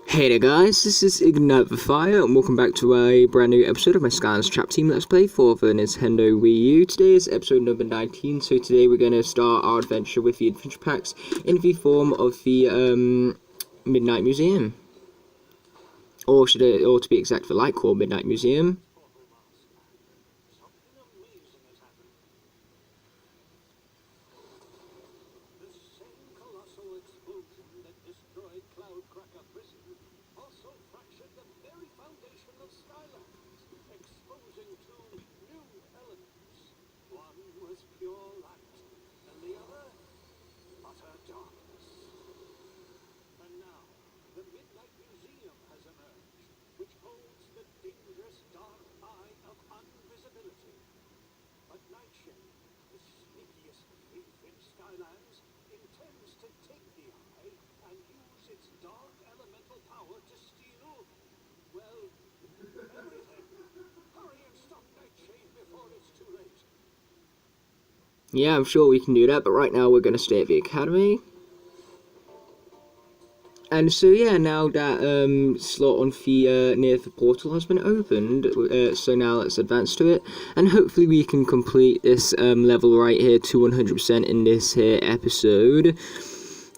Hey there guys, this is Untitled Chapter, and welcome back to a brand new episode of my Skylanders Traptinium Let's Play for the Nintendo Wii U. Today is episode number 19, so today we're going to start our adventure with the adventure packs in the form of the Midnight Museum. Or to be exact, the Lightcore Midnight Museum. Yeah, I'm sure we can do that, but right now we're going to stay at the Academy. And so yeah, now that slot on the near the portal has been opened, so now let's advance to it, and hopefully we can complete this level right here to 100% in this here episode.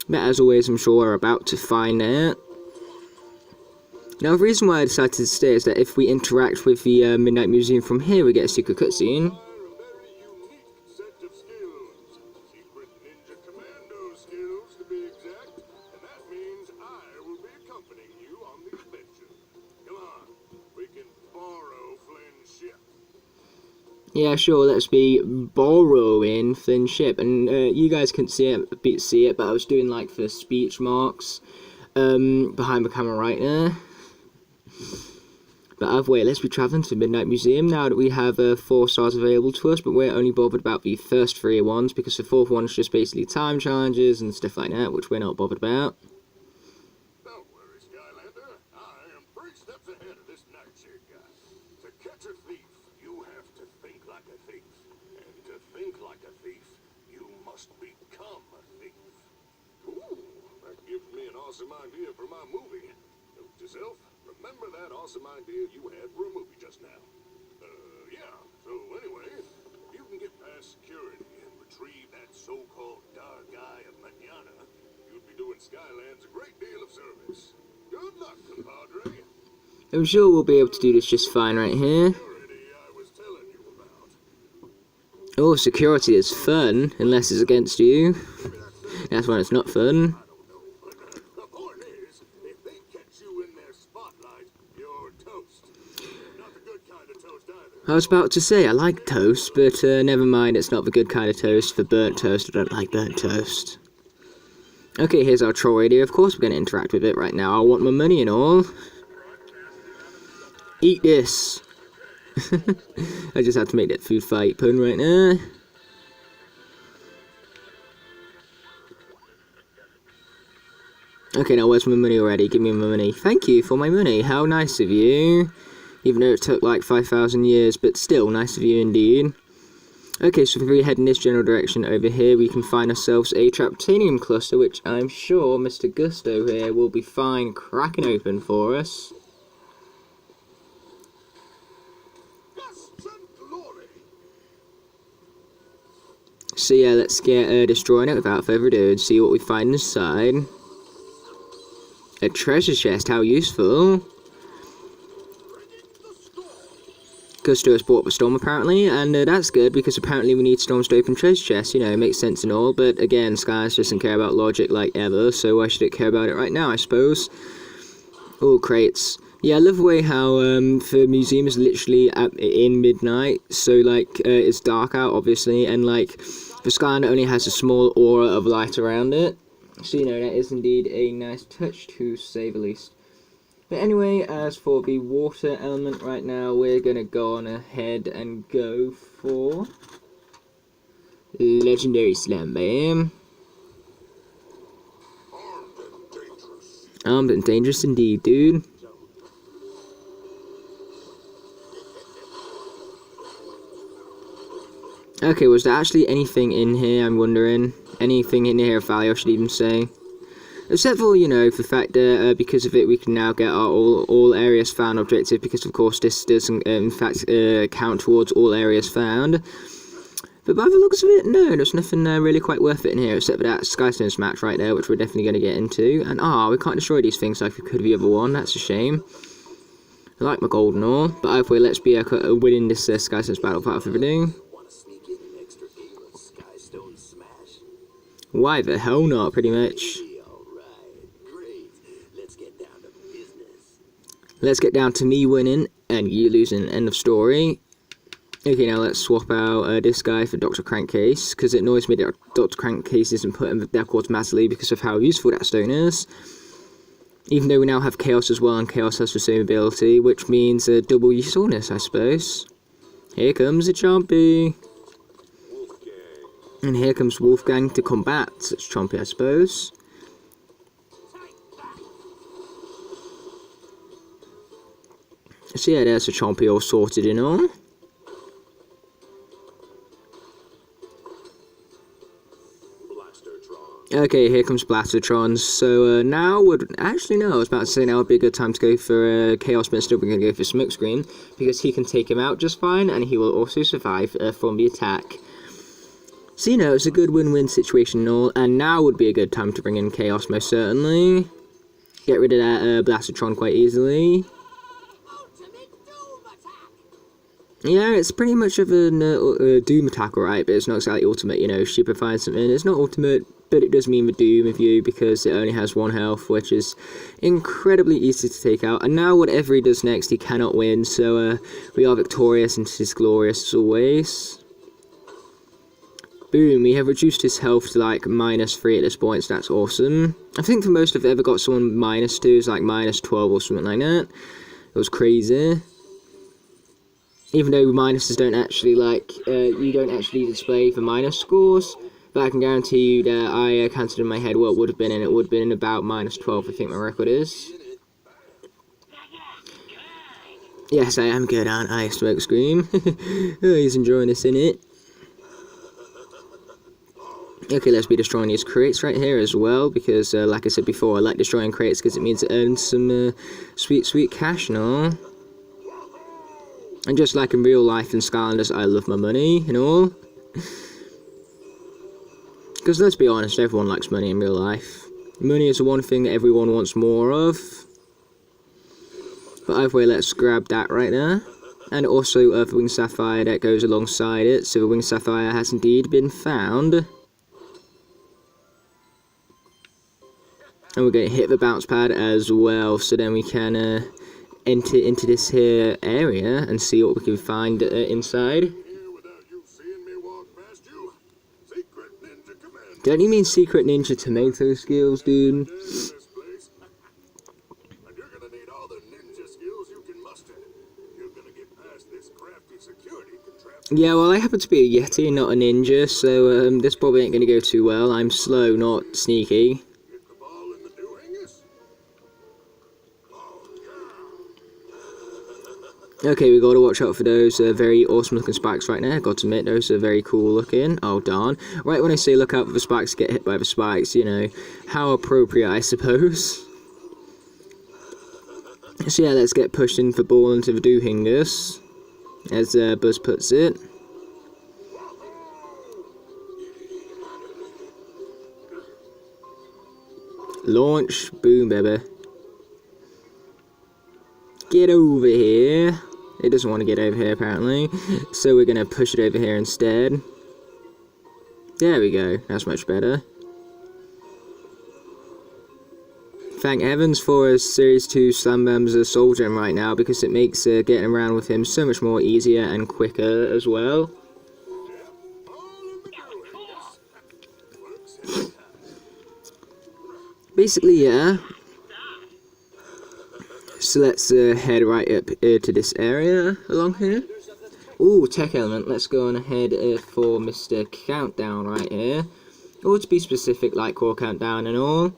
But as always, I'm sure we're about to find it. Now, the reason why I decided to stay is that if we interact with the Midnight Museum from here, we get a secret cutscene. Yeah, sure, let's be borrowing Flynn's ship, and you guys couldn't see it, but I was doing like the speech marks behind the camera right there. But either way, let's be travelling to the Midnight Museum now that we have 4 stars available to us, but we're only bothered about the first 3 ones, because the 4th one's just basically time challenges and stuff like that, which we're not bothered about. Don't worry, Skylander, I am 3 steps ahead of this nightshade guy. To catch a thief, you have to think like a thief. And to think like a thief, you must become a thief. Ooh, that gives me an awesome idea for my movie. Note to self, remember that awesome idea you had for a movie just now. Yeah, so anyway, you can get past security and retrieve that so-called dark eye of Manana. You'd be doing Skylands a great deal of service. Good luck, compadre. I'm sure we'll be able to do this just fine right here. Oh, security is fun, unless it's against you. That's when it's not fun. The point is, if they catch you in their spotlight, you're toast. Not the good kind of toast either. I was about to say, I like toast, but never mind, it's not the good kind of toast. For burnt toast, I don't like burnt toast. Okay, here's our troll radio. Of course we're going to interact with it right now. I want my money and all. Eat this. I just had to make that food fight pun right now. Okay, now where's my money already? Give me my money. Thank you for my money. How nice of you. Even though it took like 5,000 years, but still, nice of you indeed. Okay, so if we head in this general direction over here, we can find ourselves a Traptinium Cluster, which I'm sure Mr. Gusto here will be fine cracking open for us. So yeah, let's get destroying it without further ado and see what we find inside. A treasure chest, how useful. Gusto has bought the storm apparently, and that's good because apparently we need storms to open treasure chests, you know, it makes sense and all, but again, Skylanders doesn't care about logic like ever, so why should it care about it right now, I suppose? Oh, crates. Yeah, I love the way how the museum is literally in midnight, so like it's dark out obviously, and like the Skylander only has a small aura of light around it. So you know, that is indeed a nice touch to say the least. But anyway, as for the water element right now, we're gonna go on ahead and go for Legendary Slam Bam. Armed and dangerous indeed, dude. Okay, was there actually anything in here, I'm wondering? Anything in here of value, I should even say? Except for, you know, for the fact that because of it we can now get our all areas found objective, because of course this doesn't in fact count towards all areas found. But by the looks of it, no, there's nothing really quite worth it in here except for that Skylanders match right there, which we're definitely going to get into. And we can't destroy these things like we could the other one, that's a shame. I like my gold and all, but either way, let's be winning this Skylanders battle without further ado. Why the hell not, pretty much. Let's get down to me winning and you losing. End of story. Okay, now let's swap out this guy for Dr. Crankcase, because it annoys me that Dr. Crankcase isn't put in the deck automatically because of how useful that stone is. Even though we now have Chaos as well, and Chaos has the same ability, which means double usefulness, I suppose. Here comes a Chompy. And here comes Wolfgang to combat such Chompy, I suppose. So yeah, there's a Chompy all sorted and all. Okay, here comes Blastertron. So now actually no, I was about to say now would be a good time to go for Chaos, but still we're going to go for Smokescreen, because he can take him out just fine, and he will also survive from the attack. So you know, it's a good win-win situation and all, and now would be a good time to bring in Chaos most certainly. Get rid of that Blastertron quite easily. Yeah, it's pretty much of a Doom attack, alright, but it's not exactly ultimate, you know, stupefying something. It's not ultimate, but it does mean the Doom of you, because it only has 1 health, which is incredibly easy to take out. And now whatever he does next, he cannot win, so we are victorious and it is glorious as always. Boom, we have reduced his health to like -3 at this point, so that's awesome. I think the most I've ever got someone -2 is like -12 or something like that. It was crazy. Even though minuses don't actually, you don't actually display the minus scores, but I can guarantee you that I counted in my head what it would have been, and it would have been about -12, I think my record is. Yes, I am good, aren't I, Smokescreen? Oh, he's enjoying this, innit? Okay, let's be destroying these crates right here as well, because, like I said before, I like destroying crates because it means it earns some sweet, sweet cash and all. And just like in real life in Skylanders, I love my money and all. Because let's be honest, everyone likes money in real life. Money is the one thing that everyone wants more of. But either way, let's grab that right there. And also Earthworm Sapphire that goes alongside it. So the Winged Sapphire has indeed been found. And we're going to hit the bounce pad as well, so then we can enter into this here area and see what we can find inside. Don't you mean secret ninja tomato skills, dude? Yeah, well, I happen to be a Yeti, not a ninja, so this probably ain't going to go too well. I'm slow, not sneaky. Okay, we got to watch out for those very awesome looking spikes right now. Got to admit, those are very cool looking. Oh darn. Right when I say look out for the spikes, get hit by the spikes, you know. How appropriate, I suppose. So yeah, let's get pushed in for ball into the Doohingus, as Buzz puts it. Launch. Boom, baby. Get over here. It doesn't want to get over here, apparently. So we're going to push it over here instead. There we go. That's much better. Thank heavens for Series 2 Slam Bam's Soul Gem right now, because it makes getting around with him so much more easier and quicker as well. Basically, yeah. So let's head right up to this area along here. Ooh, tech element. Let's go on ahead for Mr. Countdown right here. Or to be specific, like Core Countdown and all.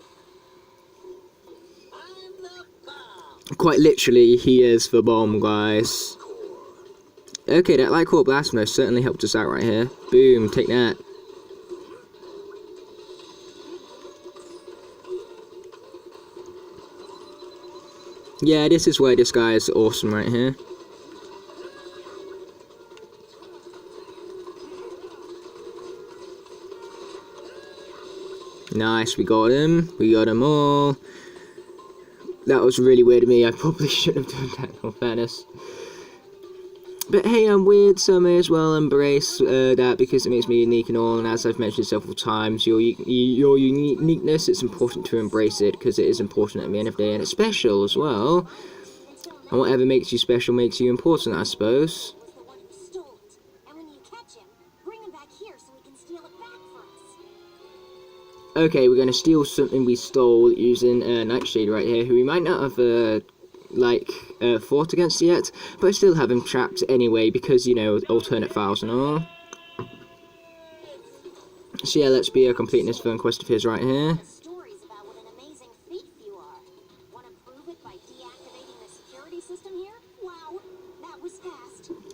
Quite literally, he is the bomb, guys. Okay, that Light Core Blast most certainly helped us out right here. Boom, take that. Yeah, this is why this guy is awesome right here. Nice, we got him. We got them all. That was really weird of me. I probably shouldn't have done that, in all fairness. But hey, I'm weird, so I may as well embrace that because it makes me unique and all. And as I've mentioned several times, your uniqueness, it's important to embrace it because it is important at the end of the day, and it's special as well. And whatever makes you special makes you important, I suppose. Okay, we're going to steal something we stole using Nightshade right here, who we might not have, fought against yet, but I still have him trapped anyway, because, you know, alternate files and all. So yeah, let's be completing this fun quest of his right here.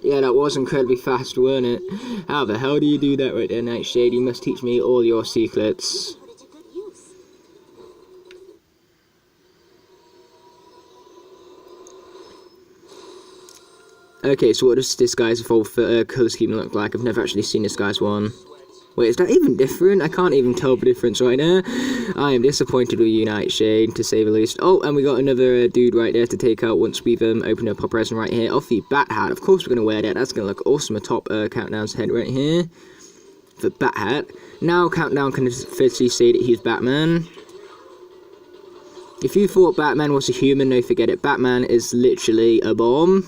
Yeah, that was incredibly fast, weren't it? How the hell do you do that right there, Nightshade? You must teach me all your secrets. Okay, so what does this guy's evolved colour scheme look like? I've never actually seen this guy's one. Wait, is that even different? I can't even tell the difference right now. I am disappointed with you, Nightshade, to say the least. Oh, and we got another dude right there to take out once we've opened up our present right here. Off the Bat Hat. Of course we're going to wear that. That's going to look awesome atop Countdown's head right here. The Bat Hat. Now Countdown can officially say that he's Batman. If you thought Batman was a human, no, forget it. Batman is literally a bomb.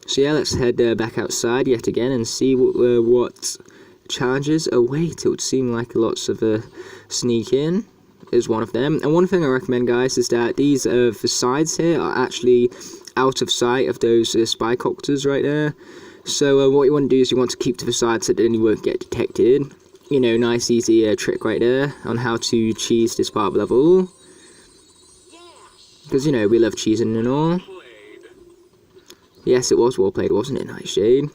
So yeah, let's head back outside yet again and see what challenges await. It would seem like lots of sneak in is one of them. And one thing I recommend, guys, is that these facades here are actually out of sight of those spy copters right there. So what you want to do is you want to keep to the side so that then you won't get detected. You know, nice easy trick right there on how to cheese this part of the level. Because, you know, we love cheesing and all. Yes, it was well played, wasn't it, Nightshade?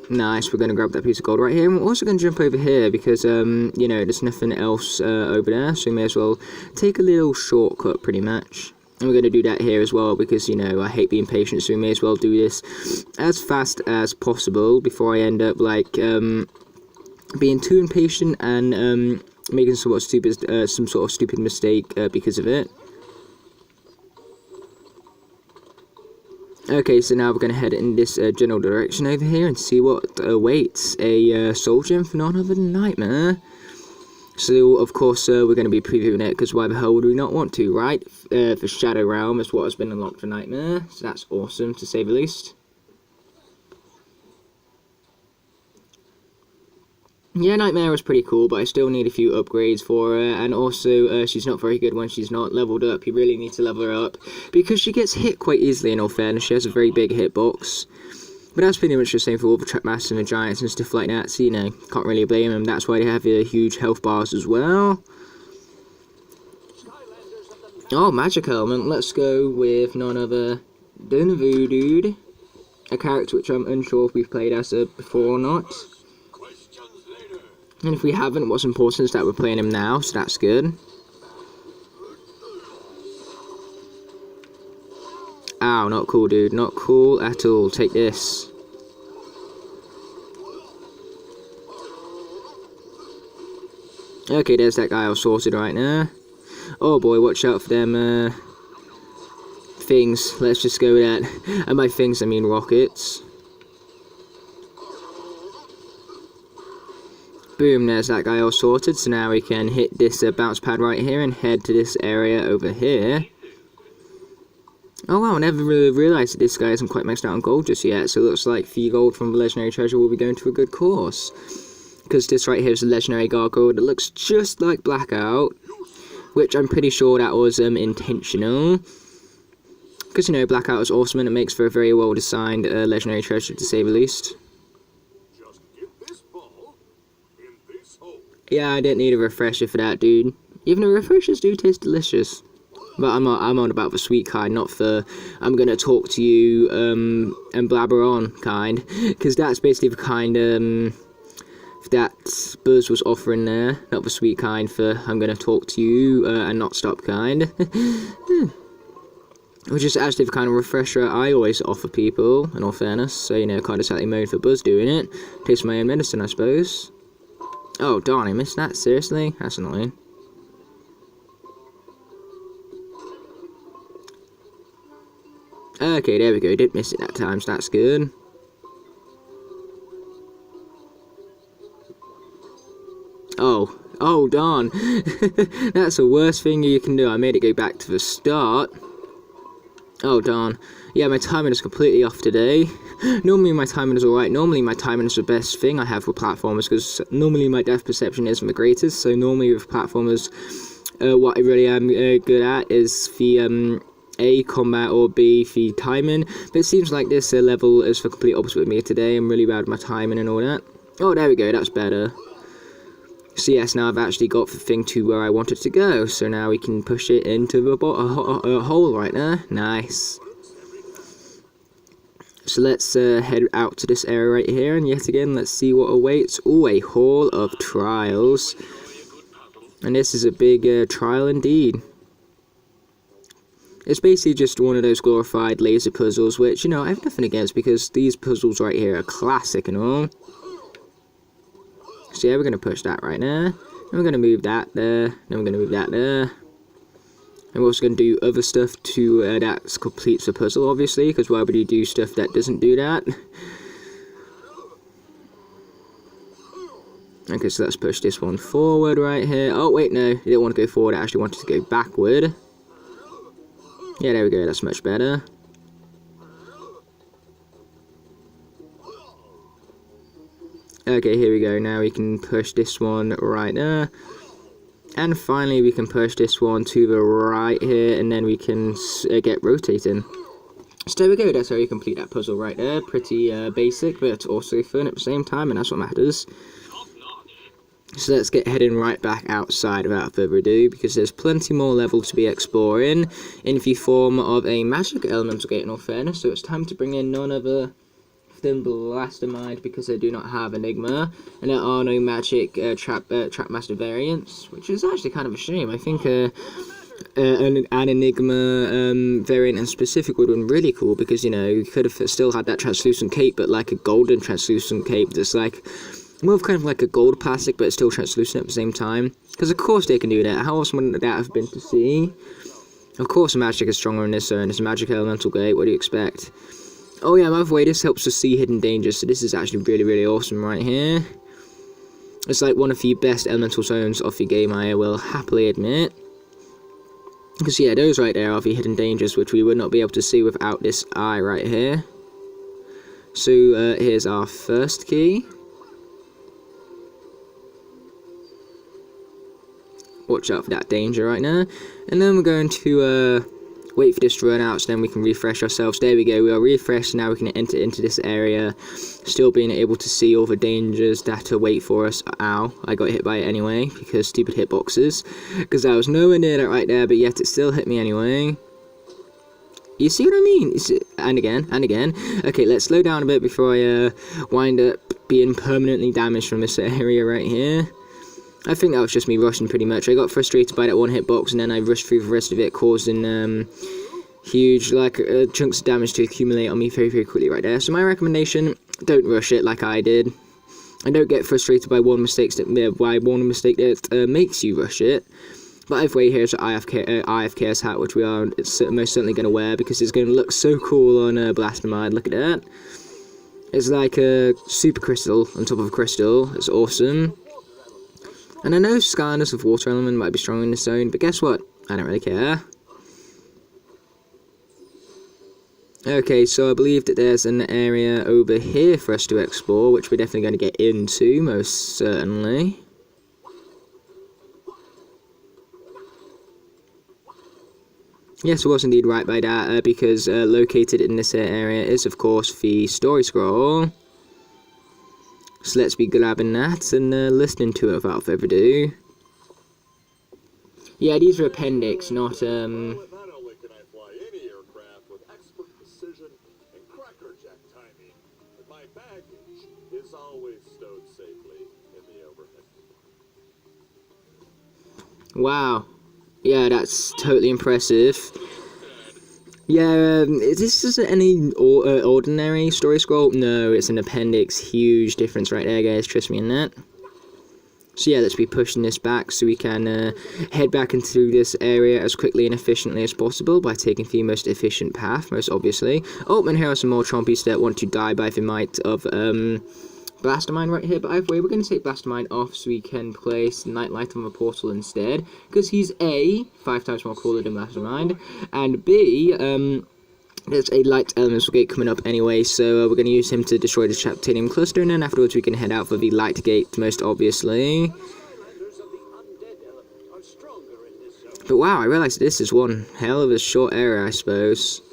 Nice, we're going to grab that piece of gold right here. And we're also going to jump over here because, you know, there's nothing else over there. So we may as well take a little shortcut, pretty much. And we're going to do that here as well because, you know, I hate being patient. So we may as well do this as fast as possible before I end up, like, being too impatient and making some sort of stupid mistake because of it. Okay, so now we're going to head in this general direction over here and see what awaits a soul gem for none other than Nightmare. So, of course, we're going to be previewing it, because why the hell would we not want to, right? The Shadow Realm is what has been unlocked for Nightmare, so that's awesome, to say the least. Yeah, Nightmare was pretty cool, but I still need a few upgrades for her, and also, she's not very good when she's not leveled up. You really need to level her up, because she gets hit quite easily, in all fairness. She has a very big hitbox. But that's pretty much the same for all the Trapmasters and the Giants and stuff like that, so, you know, can't really blame them. That's why they have huge health bars as well. Oh, Magic Element. Let's go with none other than Voodoo, a character which I'm unsure if we've played as before or not. And if we haven't, what's important is that we're playing him now, so that's good. Ow, not cool, dude. Not cool at all. Take this. Okay, there's that guy all sorted right now. Oh boy, watch out for them things. Let's just go with that. And by things, I mean rockets. Boom, there's that guy all sorted. So now we can hit this bounce pad right here and head to this area over here. Oh wow, I never really realised that this guy isn't quite maxed out on gold just yet. So it looks like the gold from the legendary treasure will be going to a good course. Because this right here is a legendary Goggle that looks just like Blackout. Which I'm pretty sure that was intentional. Because, you know, Blackout is awesome and it makes for a very well designed legendary treasure, to say the least. Yeah, I didn't need a refresher for that, dude. Even the refreshers do taste delicious. But I'm on about the sweet kind, not the I'm gonna talk to you and blabber on kind. Because that's basically the kind that Buzz was offering there. That was sweet kind for I'm going to talk to you and not stop kind. Which is actually the kind of refresher I always offer people, in all fairness. So, you know, kind of slightly moan for Buzz doing it. Taste my own medicine, I suppose. Oh, darn, I missed that. Seriously? That's annoying. Okay, there we go. Did miss it that time, so that's good. Oh, darn. That's the worst thing you can do. I made it go back to the start. Oh, darn. Yeah, my timing is completely off today. Normally my timing is alright. Normally my timing is the best thing I have with platformers, because normally my depth perception isn't the greatest. So normally with platformers, what I really am good at is the A, combat, or B, the timing. But it seems like this level is the complete opposite with me today. I'm really bad with my timing and all that. Oh, there we go. That's better. So yes, now I've actually got the thing to where I want it to go. So now we can push it into the hole right there. Nice. So let's head out to this area right here, and yet again, let's see what awaits. Ooh, a hall of trials. And this is a big trial indeed. It's basically just one of those glorified laser puzzles, which, you know, I have nothing against, because these puzzles right here are classic and all. So yeah, we're going to push that right there. And we're going to move that there. Then we're going to move that there. And we're also going to do other stuff to that completes the puzzle, obviously, because why would you do stuff that doesn't do that? Okay, so let's push this one forward right here. Oh, wait, no. I didn't want to go forward. I actually wanted to go backward. Yeah, there we go. That's much better. Okay, here we go. Now we can push this one right there. And finally, we can push this one to the right here, and then we can get rotating. So there we go. That's how you complete that puzzle right there. Pretty basic, but also fun at the same time, and that's what matters. So let's get heading right back outside without further ado, because there's plenty more level to be exploring in the form of a magic elemental gate, in all fairness. So it's time to bring in none other than Blastermind, because they do not have Enigma, and there are no magic Trapmaster variants, which is actually kind of a shame. I think an Enigma variant in specific would have been really cool, because, you know, you could have still had that translucent cape, but like a golden translucent cape that's like more of kind of like a gold plastic, but it's still translucent at the same time. Because of course they can do that. How else would that have been to see? Of course magic is stronger in this zone. It's a magic elemental gate. What do you expect? Oh yeah, by the way, this helps us see hidden dangers, so this is actually really, really awesome right here. It's like one of the best elemental zones of the game, I will happily admit. Because yeah, those right there are the hidden dangers, which we would not be able to see without this eye right here. So here's our first key. Watch out for that danger right now. And then we're going to wait for this to run out, so then we can refresh ourselves. There we go, we are refreshed. Now we can enter into this area, still being able to see all the dangers that wait for us. Ow, I got hit by it anyway, because stupid hitboxes. Because I was nowhere near that right there, but yet it still hit me anyway. You see what I mean? And again, and again. Okay, let's slow down a bit before I wind up being permanently damaged from this area right here. I think that was just me rushing pretty much. I got frustrated by that one hitbox, and then I rushed through the rest of it, causing huge chunks of damage to accumulate on me very, very quickly right there. So my recommendation, don't rush it like I did. And don't get frustrated by one mistake that makes you rush it. But either way, here's an IFKS hat, which we are most certainly going to wear, because it's going to look so cool on Blastermind. Look at that. It's like a super crystal on top of a crystal. It's awesome. And I know Skylanders with Water Element might be strong in this zone, but guess what? I don't really care. Okay, so I believe that there's an area over here for us to explore, which we're definitely going to get into, most certainly. Yes, I was indeed right by that, because located in this area is, of course, the story scroll. So let's be grabbing that and listening to it without further ado. Yeah, these are appendix, not Not only can I fly any aircraft with expert precision and crackerjack timing, but my baggage is always stowed safely in Wow. Yeah, that's totally impressive. Yeah, this isn't any ordinary story scroll. No, it's an appendix. Huge difference right there, guys. Trust me in that. So yeah, let's be pushing this back so we can head back into this area as quickly and efficiently as possible by taking the most efficient path, most obviously. Oh, and here are some more chompies that want to die by the might of Blastermine right here. But either way, we're going to take Blastermine off so we can place Nightlight on the portal instead, because he's A, 5 times more cooler than Blastermine, and B, there's a light elemental gate coming up anyway, so we're going to use him to destroy the Traptinium Cluster, and then afterwards we can head out for the light gate, most obviously. But wow, I realised this is one hell of a short area, I suppose.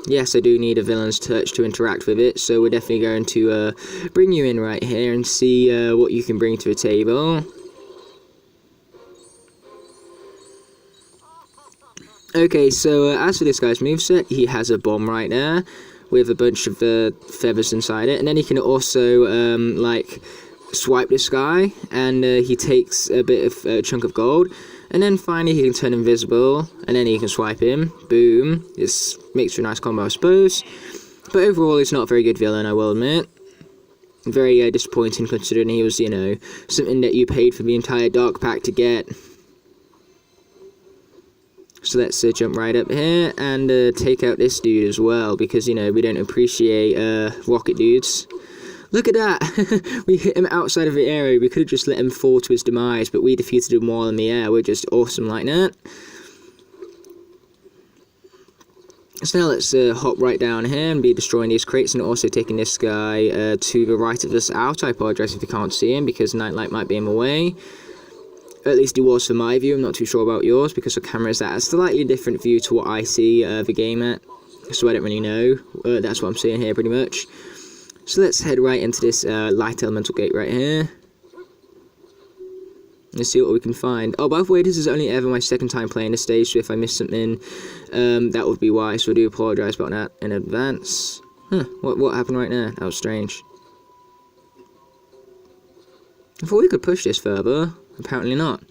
Yes, I do need a villain's touch to interact with it, so we're definitely going to bring you in right here and see what you can bring to the table. Okay, so as for this guy's moveset, he has a bomb right there with a bunch of feathers inside it, and then he can also like swipe this guy, and he takes a bit of a chunk of gold, and then finally he can turn invisible, and then he can swipe him. Boom. This makes for a nice combo, I suppose. But overall, he's not a very good villain, I will admit. Very disappointing considering he was, you know, something that you paid for the entire Dark Pack to get. So let's jump right up here and take out this dude as well, because, you know, we don't appreciate rocket dudes. Look at that! We hit him outside of the area. We could have just let him fall to his demise, but we defeated him while in the air. We're just awesome like that. So now let's hop right down here and be destroying these crates, and also taking this guy to the right of us out. I apologise if you can't see him, because Nightlight might be in the way. At least it was for my view. I'm not too sure about yours, because the camera is at a slightly different view to what I see the game at. So I don't really know. That's what I'm seeing here pretty much. So let's head right into this light elemental gate right here. Let's see what we can find. Oh, by the way, this is only ever my second time playing this stage, so if I miss something, that would be why. So I do apologise about that in advance. Huh, what happened right there? That was strange. I thought we could push this further. Apparently not.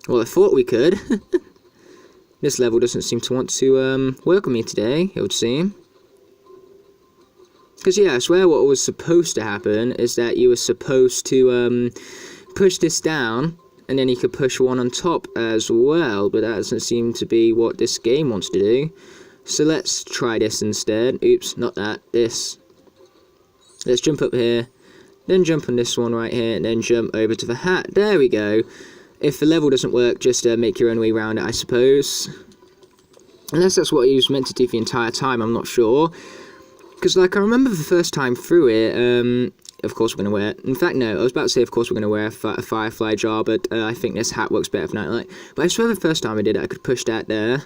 Well, I thought we could. This level doesn't seem to want to work on me today, it would seem. Because, yeah, I swear what was supposed to happen is that you were supposed to push this down, and then you could push one on top as well, but that doesn't seem to be what this game wants to do. So let's try this instead. Oops, not that, this. Let's jump up here, then jump on this one right here, and then jump over to the hat. There we go. If the level doesn't work, just make your own way around it, I suppose. Unless that's what he was meant to do the entire time, I'm not sure. Because, like, I remember the first time through it, of course we're going to wear... In fact, no, I was about to say, of course we're going to wear a Firefly jar, but I think this hat works better for Nightlight. But I swear the first time I did it, I could push that there.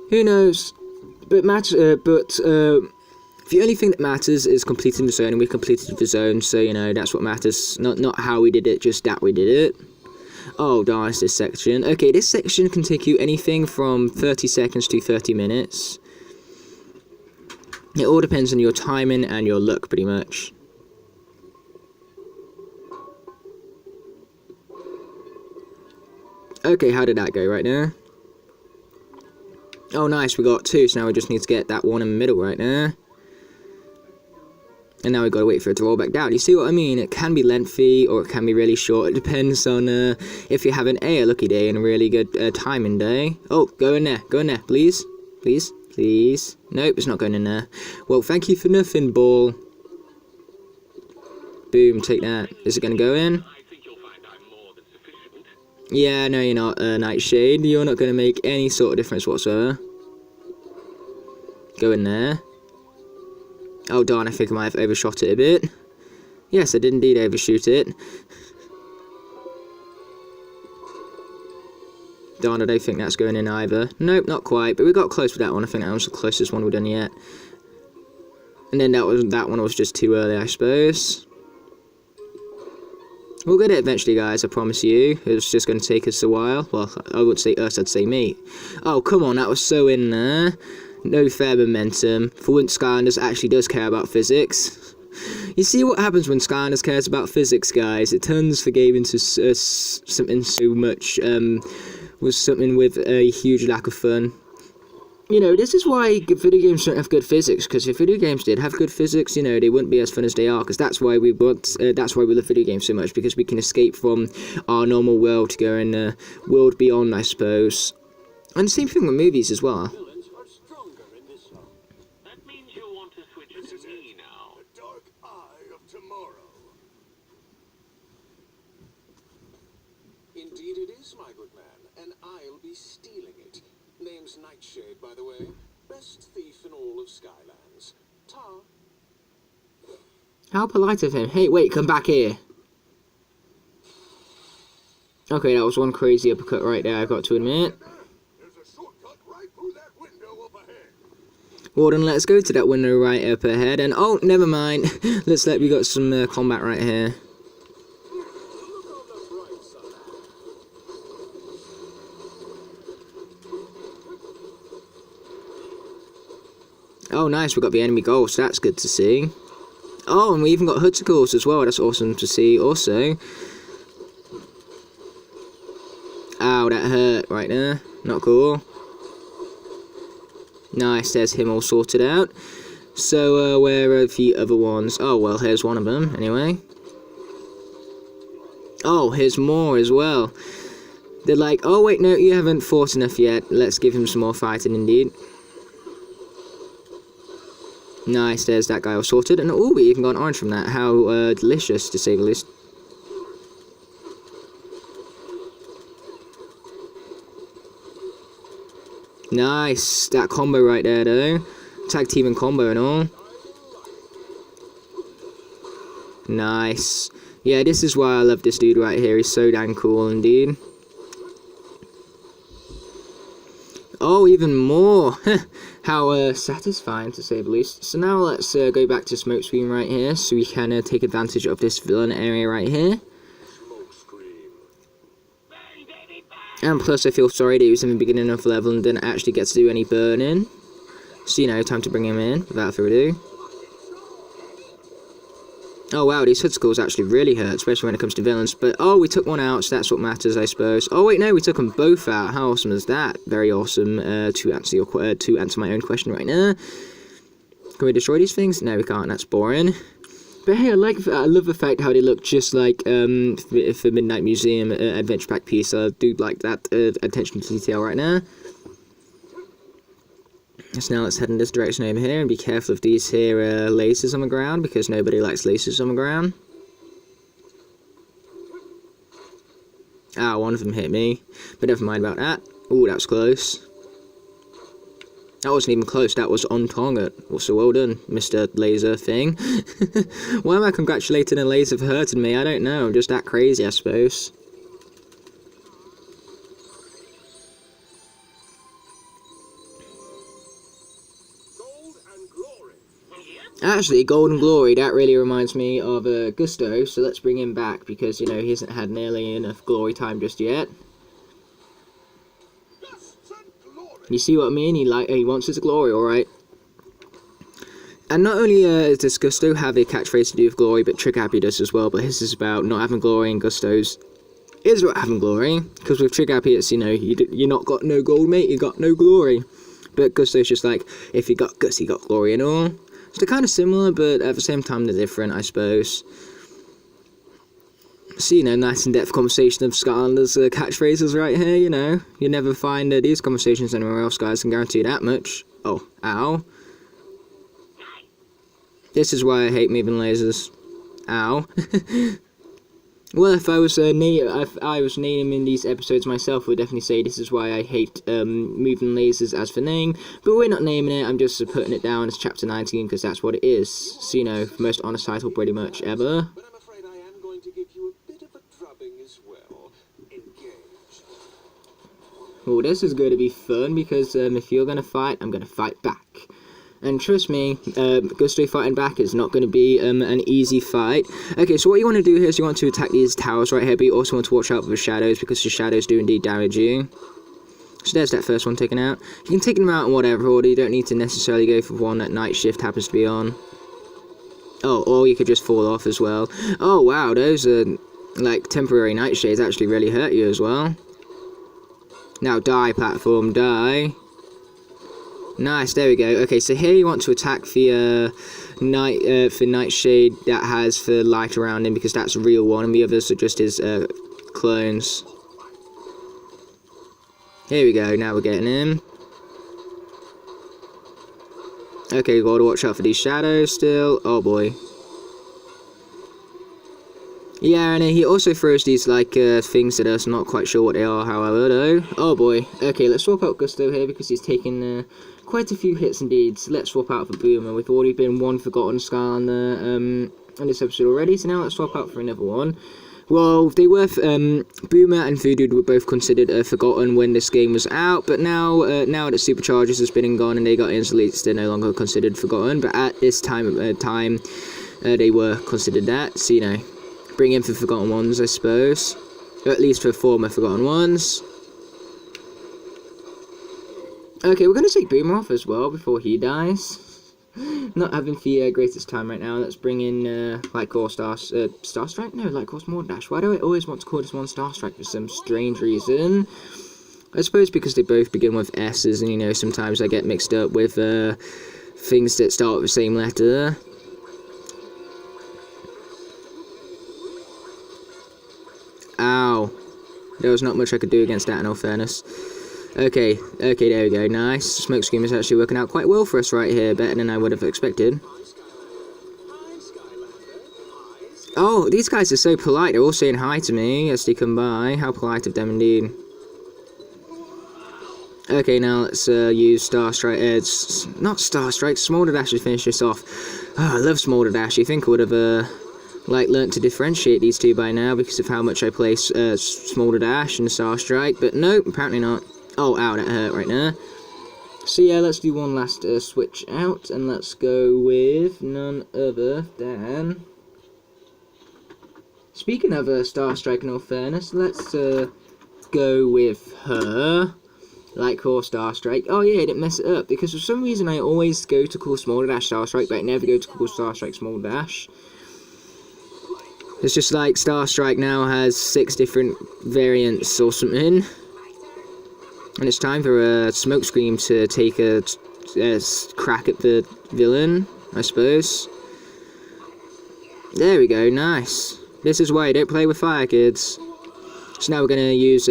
Who knows? But, the only thing that matters is completing the zone, and we completed the zone, so, you know, that's what matters. Not how we did it, just that we did it. Oh, darn, it's this section. Okay, this section can take you anything from 30 seconds to 30 minutes. It all depends on your timing and your luck, pretty much. Okay, how did that go right now? Oh, nice, we got 2, so now we just need to get that one in the middle right now. And now we've got to wait for it to roll back down. You see what I mean? It can be lengthy, or it can be really short. It depends on if you're having a lucky day and a really good timing day. Oh, go in there, please. Please, please. Nope, it's not going in there. Well, thank you for nothing, ball. Boom, take that. Is it going to go in? Yeah, no, you're not, Nightshade. You're not going to make any sort of difference whatsoever. Go in there. Oh, darn, I think I might have overshot it a bit. Yes, I did indeed overshoot it. Darn, I don't think that's going in either. Nope, not quite, but we got close with that one. I think that was the closest one we've done yet. And then that one was just too early, I suppose. We'll get it eventually, guys, I promise you. It's just going to take us a while. Well, I would say us, I'd say me. Oh, come on, that was so in there. No fair momentum. For once, Skylanders actually does care about physics. You see what happens when Skylanders cares about physics, guys? It turns the game into something so much, was something with a huge lack of fun. You know, this is why video games don't have good physics, because if video games did have good physics, you know, they wouldn't be as fun as they are, because that's why we love video games so much, because we can escape from our normal world to go in a world beyond, I suppose. And the same thing with movies as well. Villains are stronger in this zone. That means you'll want to switch to me now. The dark eye of tomorrow. Indeed it is, my good man, and I'll be stealing it. Name's Nightshade, by the way. Best thief in all of Skylands. Ta. How polite of him. Hey, wait, come back here. Okay, that was one crazy uppercut right there, I've got to admit. There's a shortcut right through that window up ahead. Well then, let's go to that window right up ahead, and oh, never mind. We got some combat right here. Look on the bright side. Oh, nice, we got the enemy ghost, that's good to see. Oh, and we even got hoodsicles as well, that's awesome to see also. Ow, that hurt right there, not cool. Nice, there's him all sorted out. So, where are the other ones? Oh, well, here's one of them, anyway. Oh, here's more as well. They're like, oh wait, no, you haven't fought enough yet, let's give him some more fighting indeed. Nice, there's that guy all sorted, and oh, we even got an orange from that. How delicious, to say the least. Nice, that combo right there, though. Tag team and combo and all. Nice. Yeah, this is why I love this dude right here. He's so damn cool, indeed. Oh, even more. How satisfying, to say the least. So now let's go back to Smoke Screen right here, so we can take advantage of this villain area right here. And plus, I feel sorry that he was in the beginning of the level and didn't actually get to do any burning. So, you know, time to bring him in, without further ado. Oh wow, these hoodsicles actually really hurt, especially when it comes to villains. But, oh, we took one out, so that's what matters, I suppose. Oh wait, no, we took them both out. How awesome is that? Very awesome, to answer my own question right now. Can we destroy these things? No, we can't, that's boring. But hey, I love the fact how they look just like the Midnight Museum Adventure Pack piece. I do like that attention to detail right now. So now let's head in this direction over here and be careful of these here lasers on the ground, because nobody likes lasers on the ground. Ah, one of them hit me, but never mind about that. Ooh, that was close. That wasn't even close, that was on target. So well done, Mr. Laser thing. Why am I congratulating a laser for hurting me? I don't know, I'm just that crazy, I suppose. Actually, Golden Glory, that really reminds me of Gusto, so let's bring him back, because, you know, he hasn't had nearly enough glory time just yet. You see what I mean? He wants his glory, alright. And not only does Gusto have a catchphrase to do with glory, but Trick Happy does as well, but his is about not having glory, and Gusto's is about having glory. Because with Trick Happy, it's, you know, you not got no gold, mate, you got no glory. But Gusto's just like, if you got Gus, you got glory and all. So they're kind of similar, but at the same time they're different, I suppose. So, you know, nice in-depth conversation of Skylanders catchphrases right here, you know. You never find these conversations anywhere else, guys, I can guarantee you that much. Oh, ow. This is why I hate moving lasers. Ow. Well, if I was naming these episodes myself, I would definitely say this is why I hate moving lasers as the name. But we're not naming it, I'm just putting it down as Chapter 19, because that's what it is. So, you know, most honest title pretty much ever. But I'm afraid I am going to give you a bit of a drubbing as well. Engage. Well, this is going to be fun, because if you're going to fight, I'm going to fight back. And trust me, Gusto fighting back is not going to be an easy fight. Okay, so what you want to do here is you want to attack these towers right here, but you also want to watch out for the shadows, because the shadows do indeed damage you. So there's that first one taken out. You can take them out in whatever order, you don't need to necessarily go for one that night shift happens to be on. Oh, or you could just fall off as well. Oh wow, those like temporary nightshades actually really hurt you as well. Now die, platform, die. Nice, there we go. Okay, so here you want to attack the nightshade that has the light around him, because that's a real one, and the others are just his clones. Here we go, now we're getting him. Okay, we've got to watch out for these shadows still. Oh boy. Yeah, and he also throws these, like, things at us. I'm not quite sure what they are, however, though. Oh boy. Okay, let's swap out Gusto here, because he's taken quite a few hits indeed. So let's swap out for Boomer. We've already been one forgotten Skylander in this episode already, so now let's swap out for another one. Well, they were, Boomer and Voodoo were both considered forgotten when this game was out, but now that Superchargers has been and gone and they got Insulates, they're no longer considered forgotten, but at this time, they were considered that, so, you know, bring in for forgotten ones, I suppose, or at least for former forgotten ones. Okay, we're going to take Boomer off as well before he dies. Not having the greatest time right now. Let's bring in Light Course Star Strike? No, Light Course Mordash. Why do I always want to call this one Star Strike for some strange reason? I suppose because they both begin with S's, and you know, sometimes I get mixed up with things that start with the same letter. Ow. There was not much I could do against that, in all fairness. Okay, there we go, nice. Smokescream is actually working out quite well for us right here, better than I would have expected. Oh, these guys are so polite, they're all saying hi to me as they come by. How polite of them indeed. Okay, now let's use Star Strike, not Star Strike, Smolder Dash to finish this off. Oh, I love Smolder Dash. You think I would have, like, learnt to differentiate these two by now because of how much I play Smolder Dash and Star Strike, but nope, apparently not. Oh, ow, that hurt right now. So yeah, let's do one last switch out, and let's go with none other than... Speaking of Star Strike, in all fairness, let's go with her. Like call Star Strike. Oh yeah, I didn't mess it up, because for some reason I always go to call Smolder Dash Star Strike, but I never go to call Star Strike Smolder Dash. It's just like Star Strike now has 6 different variants or something. And it's time for a Smokescream to take a crack at the villain, I suppose. There we go, nice. This is why you don't play with fire, kids. So now we're going to use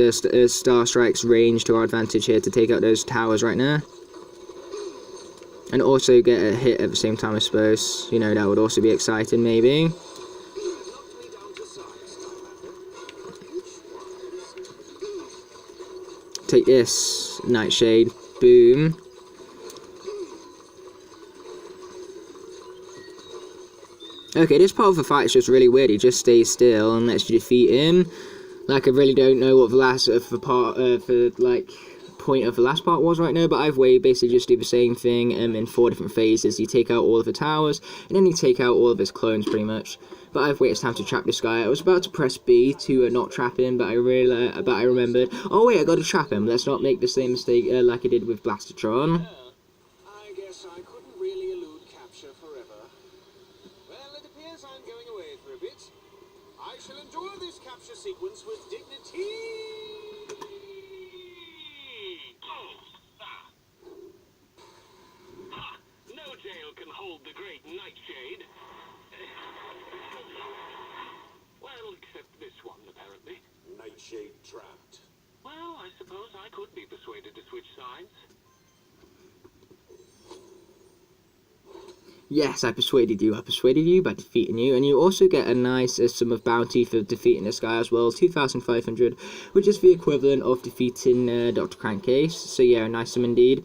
Star Strike's range to our advantage here to take out those towers right now. And also get a hit at the same time, I suppose. You know, that would also be exciting, maybe. Take this, Nightshade, boom. Okay, this part of the fight is just really weird. He just stays still and lets you defeat him. Like, I really don't know what the last point of the last part was right now, but either way, you basically just do the same thing in 4 different phases. You take out all of the towers, and then you take out all of his clones, pretty much. But either way, it's time to trap this guy. I was about to press B to not trap him, but I remembered. Oh wait, I got to trap him. Let's not make the same mistake like I did with Blastatron. I guess I couldn't really elude capture forever. Well, it appears I'm going away for a bit. I shall enjoy this capture sequence with dignity. No jail can hold the great Nightshade. Well, except this one, apparently. Nightshade trapped. Well, I suppose I could be persuaded to switch sides. Yes, I persuaded you. I persuaded you by defeating you, and you also get a nice sum of bounty for defeating this guy as well, 2,500, which is the equivalent of defeating Dr. Crankcase. So yeah, a nice sum indeed.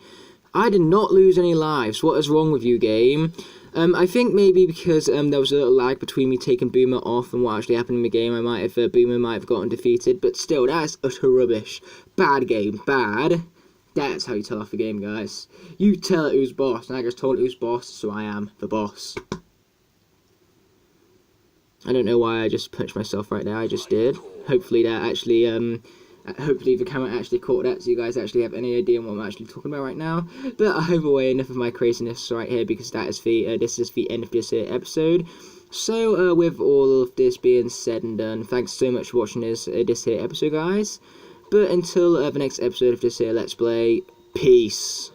I did not lose any lives. What is wrong with you, game? I think maybe because there was a little lag between me taking Boomer off and what actually happened in the game. Boomer might have gotten defeated, but still, that's utter rubbish. Bad game, bad. That's how you tell off the game, guys. You tell it who's boss, and I just told it who's boss, so I am the boss. I don't know why I just punched myself right there, I just did. Hopefully that actually Hopefully the camera actually caught that, so you guys actually have any idea what I'm actually talking about right now. But either way, enough of my craziness right here, because that is this is the end of this episode. So with all of this being said and done, thanks so much for watching this here episode, guys. But until the next episode of this here Let's Play, peace.